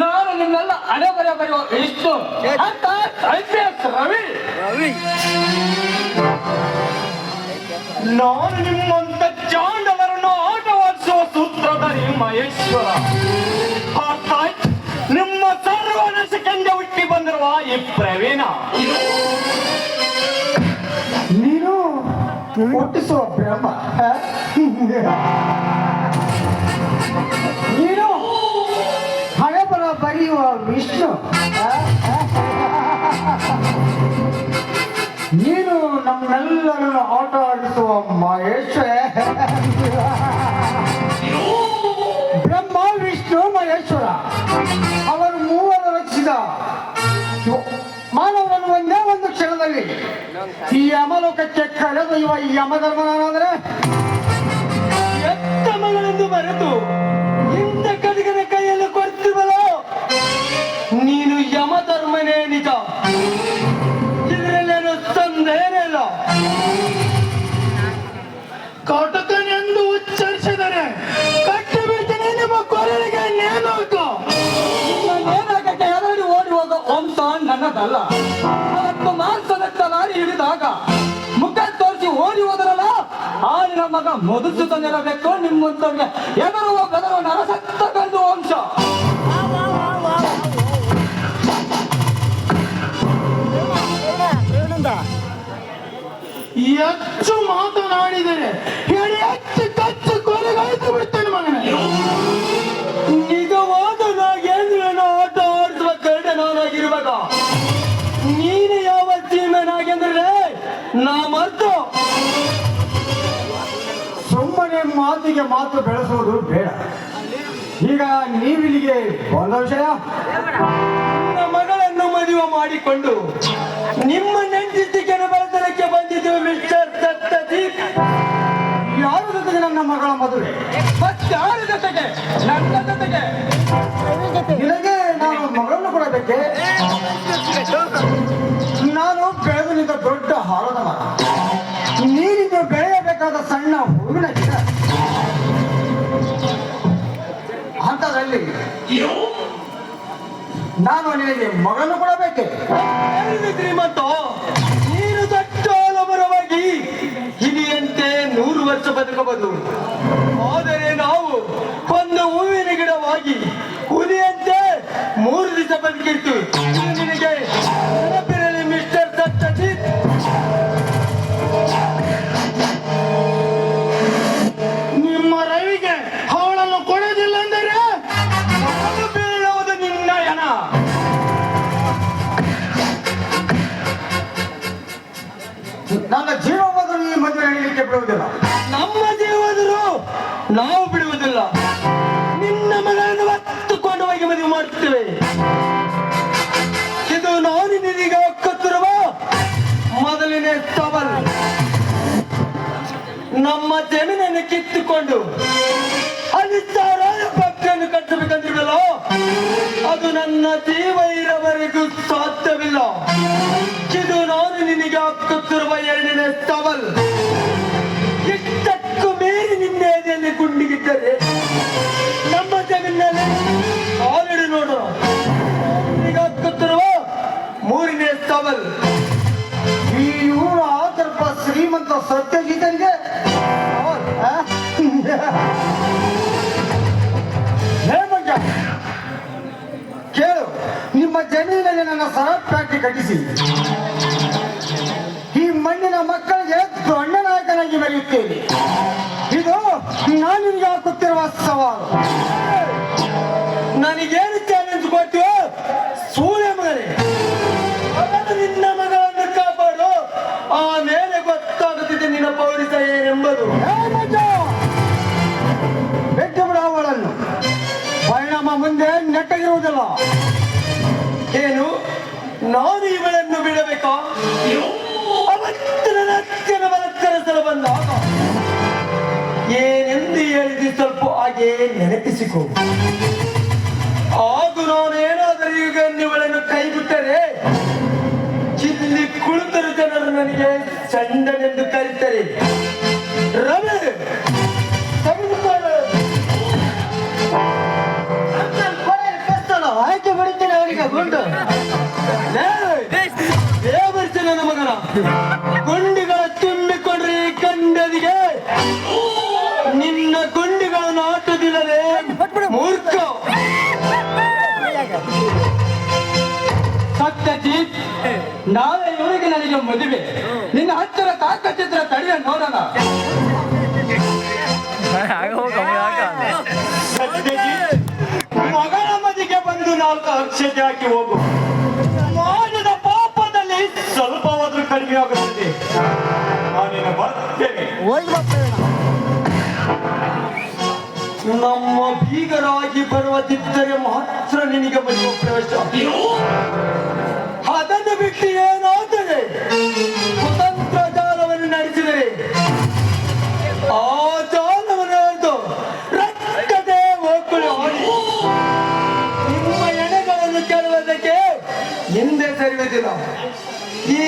ನಾನು ನಿಮ್ಮೆಲ್ಲ ಹಣೆ ಬರೆಯುವ ವಿಷ್ಣು ಅಂತ IPS ರವಿ. ನಾನು ನಿಮ್ಮಂತ ಚಾಂಡವರನ್ನು ಆಟವಾಡಿಸುವ ಸೂತ್ರಧಾರಿ ಮಹೇಶ್ವರ. ನಿಮ್ಮ ಸರ್ವನಾಶಕ್ಕೆಂದೇ ಹುಟ್ಟಿ ಬಂದಿರುವ ಈ ಪ್ರವೀಣ. ನೀನು ಹುಟ್ಟಿಸುವ ಬ್ರಹ್ಮ, ನೀನು ಹಣೆ ಬರೆಯುವ ವಿಷ್ಣು, ನೀನು ನಮ್ಮೆಲ್ಲರನ್ನು ಆಟ ಆಡಿಸುವ ಮಹೇಶ್ವರ. ಬ್ರಹ್ಮ ವಿಷ್ಣು ಮಹೇಶ್ವರ ಅವರು ಮೂವರು ರಚಿಸಿದ ಮಾನವರನ್ನು ಒಂದೇ ಒಂದು ಕ್ಷಣದಲ್ಲಿ ಈ ಯಮಲೋಕಕ್ಕೆ ಕರೆದೊಯ್ಯುವ ಈ ಯಮಧರ್ಮನಾದರೆ ಎತ್ತ ಮಗಳೆಂದು ಬರೆದು ಇಂಥ ಕಡಿಗನ ಕೈಯಲ್ಲಿ ಕೊಡ್ತೀವಲ್ಲ, ನೀನು ಯಮಧರ್ಮನೇ ನಿಜ, ಇದರಲ್ಲೇನು ಸಂದೇಹನೇ ಇಲ್ಲ. ಕಟಕನೆಂದು ಉಚ್ಚರಿಸಿದರೆ ಕಟ್ಟಿ ಬಿಡ್ತೀನಿ ನಿಮ್ಮ ಕೊರಳಿಗೆ ನೇಮಕ. ನೇಮಕಕ್ಕೆ ಎದುರು ಓಡಿ ಹೋಗೋ ವಂಶ ನನ್ನದಲ್ಲ. ಅವತ್ತು ಮಾಂಸದ ಲಾರಿ ಹಿಡಿದಾಗ ಮುಖ ತೋರಿಸಿ ಓಡಿ ಹೋದರಲ್ಲ, ಆ ನಿನ್ನ ಮಗ ಮಧುಸೂದನಿರಬೇಕು. ನಿಮ್ಮಂತವ್ರಿಗೆ ಎದುರು ಹೋಗದರ ನರಸತ್ತ ಕಂಡು ವಂಶ. ಹೆಚ್ಚು ಮಾತನಾಡಿದರೆ ಹೆಚ್ಚು ಕಚ್ಚು ಕೊಲೆಗಾಯ್ತು ಬಿಡ್ತೇನೆ ಮಗನ. ನಿಜವಾದ ನಾಗೇಂದ್ರನ ಆಟ ಆಡಿಸುವ ಕರಡ ನಾನಾಗಿರುವಾಗ ನೀನು ಯಾವ ಸೀಮೆನಾಗೆಂದ್ರೆ ನಾ ಮರ್ತು ಸುಮ್ಮನೆ ಮಾತಿಗೆ ಮಾತು ಬೆಳೆಸುವುದು ಬೇಡ. ಈಗ ನೀವಿಲ್ಲಿಗೆ ಒಂದು ವಿಷಯ, ನನ್ನ ಮಗಳನ್ನು ಮದುವೆ ಮಾಡಿಕೊಂಡು ನಿಮ್ಮ ನೆಂಟಿಕೆ ಬರ್ತನಕ್ಕೆ ಬಂದಿದ್ದು ಮಿಸ್ಟರ್ ಸತ್ಯದೀಪ್. ಯಾರ ಜೊತೆಗೆ ನನ್ನ ಮಗಳ ಮದುವೆ? ಯಾರ ಜೊತೆಗೆ? ನನ್ನ ಜೊತೆಗೆ. ನಿನಗೆ ನಾನು ಮಗಳನ್ನು ಕೊಡಬೇಕೆ? ನಾನು ಬೆಳೆದು ನಿಂತ ದೊಡ್ಡ ಹಾರದ ಮರ, ನೀನಿಂದ ಬೆಳೆಯಬೇಕಾದ ಸಣ್ಣ ಹೂವಿನ ಗಿಡ. ಅಂತದ್ರಲ್ಲಿ ನಾನು ನಿನಗೆ ಮಗಳನ್ನು ಕೊಡಬೇಕೆ? ಶ್ರೀಮಂತ, ನೀನು ದೊಡ್ಡ ಆಲಮರವಾಗಿ ಹಿರಿಯಂತೆ 100 ವರ್ಷ ಬದುಕಬಹುದು. ಆದರೆ ನಾವು ಒಂದು ಹೂವಿನ ಗಿಡವಾಗಿ ಹುಲಿಯಂತೆ 3 ದಿವಸ ಬದುಕಿರ್ತೀವಿ. ನಿನಗೆ ನೆನಪಿರಲಿ ಮಿಸ್ಟರ್ ಸತ್ಯಜಿತ್. ನಿಮ್ಮ ರವಿಗೆ ಅವಳನ್ನು ಕೊಡೋದಿಲ್ಲ ಅಂದರೆ ಬೀಳುವುದು ನಿನ್ನ ಯನ. ನನ್ನ ಜೀವವಾದರೂ ಈ ಮದುವೆ ನಡೆಯಲಿಕ್ಕೆ ಬಿಡುವುದಿಲ್ಲ. ನಮ್ಮ ಜೀವವಾದರೂ ನಾವು ಬಿಡುವುದಿಲ್ಲ. ನಿನ್ನ ಮಗಳನ್ನು ಹೊತ್ತುಕೊಂಡು ಹೋಗಿ ಮದುವೆ ಮಾಡುತ್ತೇವೆ. ಇದು ನಾನು ನಿನಗೆ ಒಕ್ಕತ್ತಿರುವ ಮೊದಲನೇ ಸವಾಲು. ನಮ್ಮ ಜಮೀನನ್ನು ಕಿತ್ತುಕೊಂಡು ಅನಿಸ್ತಾರಾದ ಪಕ್ಷವನ್ನು ಕಟ್ಟಬೇಕಂದಿರಲ್ಲ, ಅದು ನನ್ನ ಜೀವ ಇರವರೆಗೂ ಸಾಧ್ಯವಿಲ್ಲ. ಇದು ನಾನು ನಿನಗೆ ಹಾಕುತ್ತಿರುವ 2ನೇ ಸವಾಲ್. ಇಷ್ಟಕ್ಕೂ ಮೀರಿ ನಿನ್ನ ಎದೆಯಲ್ಲಿ ಗುಂಡಿಗಿದ್ದರೆ ನಮ್ಮ ಜಮೀನಲ್ಲಿ ಆಲ್ರೆಡಿ ನೋಡೋಣ. ನಿನಗೆ ಹಾಕುತ್ತಿರುವ 3ನೇ ಸವಾಲ್. ಈ ಊರ ಸ್ವಲ್ಪ ಶ್ರೀಮಂತ ಸತ್ಯಜಿತನಿಗೆ ಕೇಳು, ನಿಮ್ಮ ಜಮೀನಲ್ಲಿ ನನ್ನ ಸರತ್ ಫ್ಯಾಕ್ಟರಿ ಕಟ್ಟಿಸಿ ಈ ಮಣ್ಣಿನ ಮಕ್ಕಳಿಗೆ ದೊಡ್ಡ ನಾಯಕನಾಗಿ ಬೆಳೆಯುತ್ತೇನೆ. ಇದು ನಾನು ನಿಮಗೆ ಹಾಕುತ್ತಿರುವ ಸವಾಲು. ನನಗೇನು ಚಾಲೆಂಜ್ ಕೊಡ್ತೀವೋ ಸೂರ್ಯ ಮಗನೇ, ನಿನ್ನ ಮಗಳನ್ನು ಕಾಪಾಡು. ಆಮೇಲೆ ಗೊತ್ತಾಗುತ್ತಿದೆ ನಿನ್ನ ಪೌರಿಸ ಏನೆಂಬುದು. ಬೆಟ್ಟು ಬಿಡ ಅವಳನ್ನು, ಪರಿಣಾಮ ಮುಂದೆ ನೆಟ್ಟಗಿರುವುದಿಲ್ಲ. ಏನು, ನಾನು ಇವಳನ್ನು ಬಿಡಬೇಕಾ? ಅವತ್ತು ನನ್ನ ಅತ್ಯನ ಬಲಕ್ಕರಿಸಲು ಬಂದಾಗ ಏನೆಂದು ಹೇಳಿದ್ದು ಸ್ವಲ್ಪ ಹಾಗೆ ನೆನಪಿಸಿಕೊ. ಹಾಗೂ ನಾನೇನಾದರೂ ಈಗ ಇವಳನ್ನು ಕೈ ಬಿಟ್ಟರೆ ಇಲ್ಲಿ ಕುಳಿತರು ಜನರು ನನಗೆ ಚಂಡನೆಂದು ಕರೀತಾರೆ. ರವಿ ತೆಗೆದುಕೊಳ್ಳ ಹಾಕಿ ಬಿಡುತ್ತೇನೆ ಅವರಿಗೆ ಗುಂಡು. ದೇವರ್ಸಿ ನನ್ನ ಮಗನ ಗುಂಡಿಗಳ ತುಂಬಿಕೊಂಡ್ರೆ ಈ ಕಂಡದಿಗೆ ನಿನ್ನ ಗುಂಡಿಗಳನ್ನು ಆಟದಿಲ್ಲದೆ ಮೂರ್ಖ. ಸತ್ಯಜಿ, ನಾಳೆ ಇವರಿಗೆ ನನಗೆ ಮದುವೆ. ನಿನ್ನ ಹತ್ತಿರ ತಾಕಚಿತ್ರ ತಡೆಯ ನೋಡೋಣ. ಮಗನ ಮದಿಗೆ ಬಂದು 4 ಅಕ್ಷತೆ ಹಾಕಿ ಹೋಗು. ಮಾಡಿದ ಪಾಪದಲ್ಲಿ ಸ್ವಲ್ಪವಾದ್ರೂ ಕಡಿಮೆ ಆಗುತ್ತದೆ. ನಾನಿನ್ನು ಬರ್ತೇನೆ. ನಮ್ಮ ಬೀಗರಾಗಿ ಬರುವುದಿದ್ದರೆ ಮಾತ್ರ ನಿನಗೆ ಮದುವೆ ಪ್ರವೇಶ. ಅದನ್ನು ಬಿಟ್ಟು ಏನಾದರೆ ಕುತಂತ್ರ ಜಾಲವನ್ನು ನಡೆಸಿದರೆ ಆ ಜಾಲವನ್ನು ಹಿಡಿದು ರಕ್ತದೇ ಹೋಗ್ಕೊಳ್ಳಿ ಹೋಗಿ ನಿಮ್ಮ ಎಣೆಗಳನ್ನು ಕೇಳುವುದಕ್ಕೆ ಹಿಂದೆ ಸರಿಯುವುದಿಲ್ಲ. ಈ